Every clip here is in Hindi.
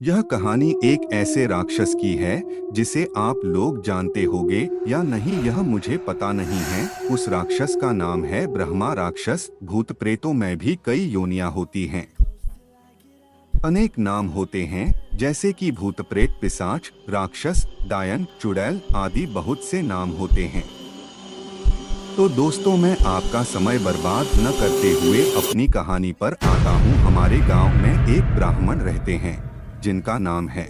यह कहानी एक ऐसे राक्षस की है जिसे आप लोग जानते होंगे या नहीं यह मुझे पता नहीं है। उस राक्षस का नाम है ब्रह्मा राक्षस। भूत प्रेतों में भी कई योनियां होती हैं, अनेक नाम होते हैं, जैसे कि भूत प्रेत, पिशाच, राक्षस, डायन, चुड़ैल आदि बहुत से नाम होते हैं। तो दोस्तों, मैं आपका समय बर्बाद न करते हुए अपनी कहानी पर आता हूँ। हमारे गांव में एक ब्राह्मण रहते हैं जिनका नाम है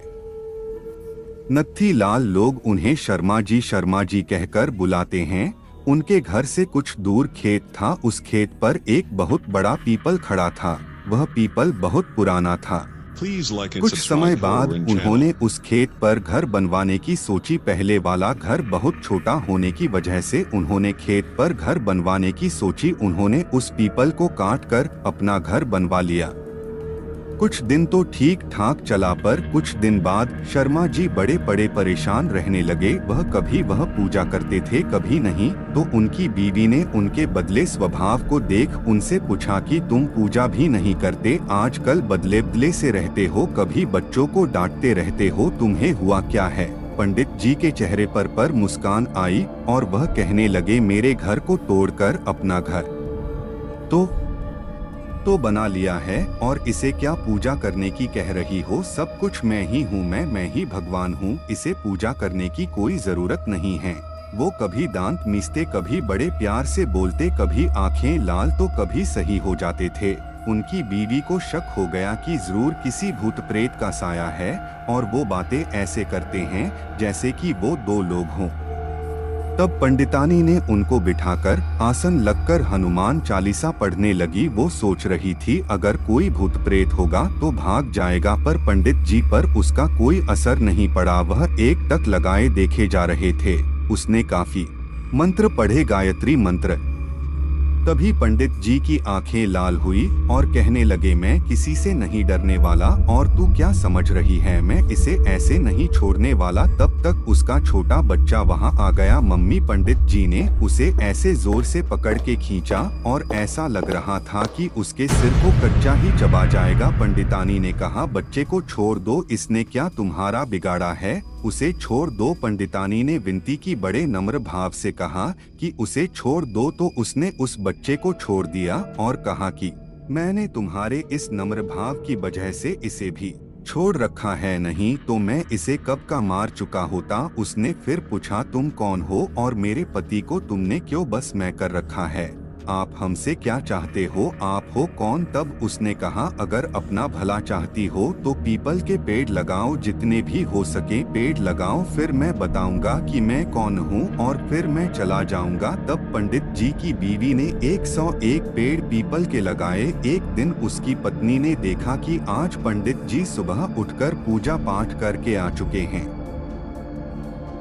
नत्थी लाल। लोग उन्हें शर्मा जी कहकर बुलाते हैं। उनके घर से कुछ दूर खेत था। उस खेत पर एक बहुत बड़ा पीपल खड़ा था। वह पीपल बहुत पुराना था। कुछ समय बाद उन्होंने उस खेत पर घर बनवाने की सोची। पहले वाला घर बहुत छोटा होने की वजह से उन्होंने खेत पर घर बनवाने की सोची। उन्होंने उस पीपल को काट कर अपना घर बनवा लिया। कुछ दिन तो ठीक ठाक चला, पर कुछ दिन बाद शर्मा जी बड़े परेशान रहने लगे। वह पूजा करते थे, कभी नहीं। तो उनकी बीवी ने उनके बदले स्वभाव को देख उनसे पूछा कि तुम पूजा भी नहीं करते, आजकल बदले से रहते हो, कभी बच्चों को डांटते रहते हो, तुम्हें हुआ क्या है? पंडित जी के चेहरे पर मुस्कान आई और वह कहने लगे, मेरे घर को तोड़कर अपना घर तो बना लिया है, और इसे क्या पूजा करने की कह रही हो? सब कुछ मैं ही हूँ, मैं ही भगवान हूँ। इसे पूजा करने की कोई जरूरत नहीं है। वो कभी दांत मीसते, कभी बड़े प्यार से बोलते, कभी आंखें लाल तो कभी सही हो जाते थे। उनकी बीवी को शक हो गया कि जरूर किसी भूत प्रेत का साया है, और वो बातें ऐसे करते हैं जैसे कि वो दो लोग हों। तब पंडितानी ने उनको बिठाकर आसन लगकर हनुमान चालीसा पढ़ने लगी। वो सोच रही थी अगर कोई भूत प्रेत होगा तो भाग जाएगा, पर पंडित जी पर उसका कोई असर नहीं पड़ा। वह एक टक लगाए देखे जा रहे थे। उसने काफी मंत्र पढ़े, गायत्री मंत्र। तभी पंडित जी की आंखें लाल हुई और कहने लगे, मैं किसी से नहीं डरने वाला, और तू क्या समझ रही है, मैं इसे ऐसे नहीं छोड़ने वाला। तब तक उसका छोटा बच्चा वहां आ गया। मम्मी, पंडित जी ने उसे ऐसे जोर से पकड़ के खींचा और ऐसा लग रहा था कि उसके सिर को कच्चा ही चबा जाएगा। पंडितानी ने कहा, बच्चे को छोड़ दो, इसने क्या तुम्हारा बिगाड़ा है? उसे छोड़ दो। पंडितानी ने विनती की, बड़े नम्र भाव से कहा कि उसे छोड़ दो। तो उसने उस बच्चे को छोड़ दिया और कहा कि मैंने तुम्हारे इस नम्र भाव की वजह से इसे भी छोड़ रखा है, नहीं तो मैं इसे कब का मार चुका होता। उसने फिर पूछा, तुम कौन हो और मेरे पति को तुमने क्यों बस में कर रखा है? आप हमसे क्या चाहते हो? आप हो कौन? तब उसने कहा, अगर अपना भला चाहती हो तो पीपल के पेड़ लगाओ, जितने भी हो सके पेड़ लगाओ, फिर मैं बताऊंगा कि मैं कौन हूँ और फिर मैं चला जाऊंगा। तब पंडित जी की बीवी ने 101 पेड़ पीपल के लगाए। एक दिन उसकी पत्नी ने देखा कि आज पंडित जी सुबह उठकर पूजा पाठ करके आ चुके हैं।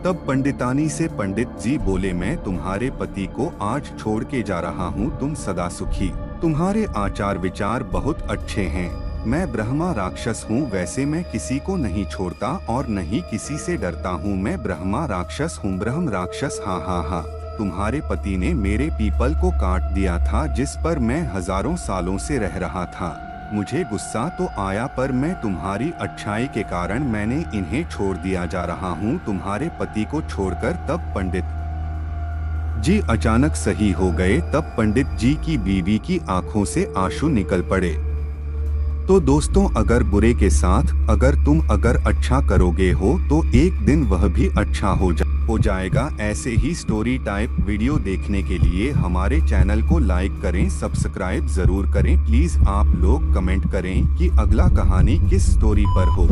तब पंडितानी से पंडित जी बोले, मैं तुम्हारे पति को आज छोड़ के जा रहा हूँ, तुम सदा सुखी। तुम्हारे आचार विचार बहुत अच्छे हैं। मैं ब्रह्मा राक्षस हूँ, वैसे मैं किसी को नहीं छोड़ता और नहीं किसी से डरता हूँ। मैं ब्रह्मा राक्षस हूँ, ब्रह्म राक्षस। हाँ हाँ हाँ, तुम्हारे पति ने मेरे पीपल को काट दिया था जिस पर मैं हजारों सालों से रह रहा था। मुझे गुस्सा तो आया, पर मैं तुम्हारी अच्छाई के कारण मैंने इन्हें छोड़ दिया जा रहा हूँ, तुम्हारे पति को छोड़कर। तब पंडित जी अचानक सही हो गए। तब पंडित जी की बीवी की आंखों से आंसू निकल पड़े। तो दोस्तों, अगर बुरे के साथ अगर अच्छा करोगे हो तो एक दिन वह भी अच्छा हो जाएगा। ऐसे ही स्टोरी टाइप वीडियो देखने के लिए हमारे चैनल को लाइक करें, सब्सक्राइब जरूर करें। प्लीज आप लोग कमेंट करें कि अगला कहानी किस स्टोरी पर हो।